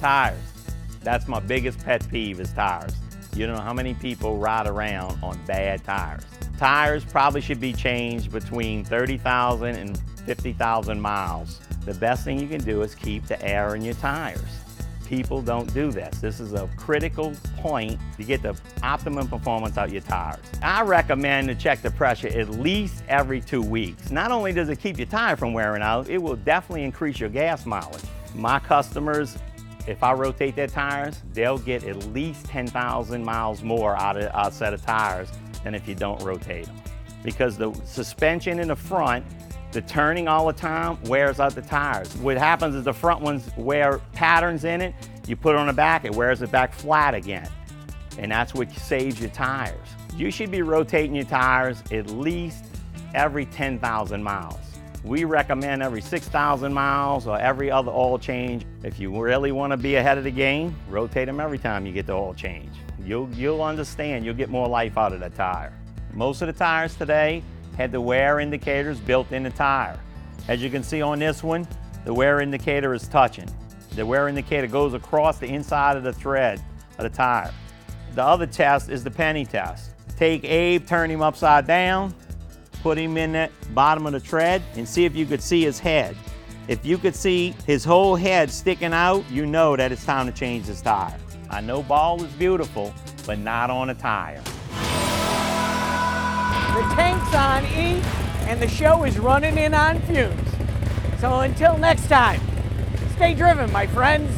tires. That's my biggest pet peeve is tires. You don't know how many people ride around on bad tires. Tires probably should be changed between 30,000 and 50,000 miles. The best thing you can do is keep the air in your tires. People don't do this. This is a critical point to get the optimum performance out of your tires. I recommend to check the pressure at least every 2 weeks. Not only does it keep your tire from wearing out, it will definitely increase your gas mileage. My customers, if I rotate their tires, they'll get at least 10,000 miles more out of a set of tires than if you don't rotate them. Because the suspension in the front, the turning all the time wears out the tires. What happens is the front ones wear patterns in it. You put it on the back, it wears it back flat again. And that's what saves your tires. You should be rotating your tires at least every 10,000 miles. We recommend every 6,000 miles or every other oil change. If you really want to be ahead of the game, rotate them every time you get the oil change. You'll understand, you'll get more life out of the tire. Most of the tires today had the wear indicators built in the tire. As you can see on this one, the wear indicator is touching. The wear indicator goes across the inside of the thread of the tire. The other test is the penny test. Take Abe, turn him upside down, put him in that bottom of the tread and see if you could see his head. If you could see his whole head sticking out, you know that it's time to change his tire. I know ball is beautiful, but not on a tire. The tank's on E, and the show is running in on fumes. So until next time, stay driven, my friends.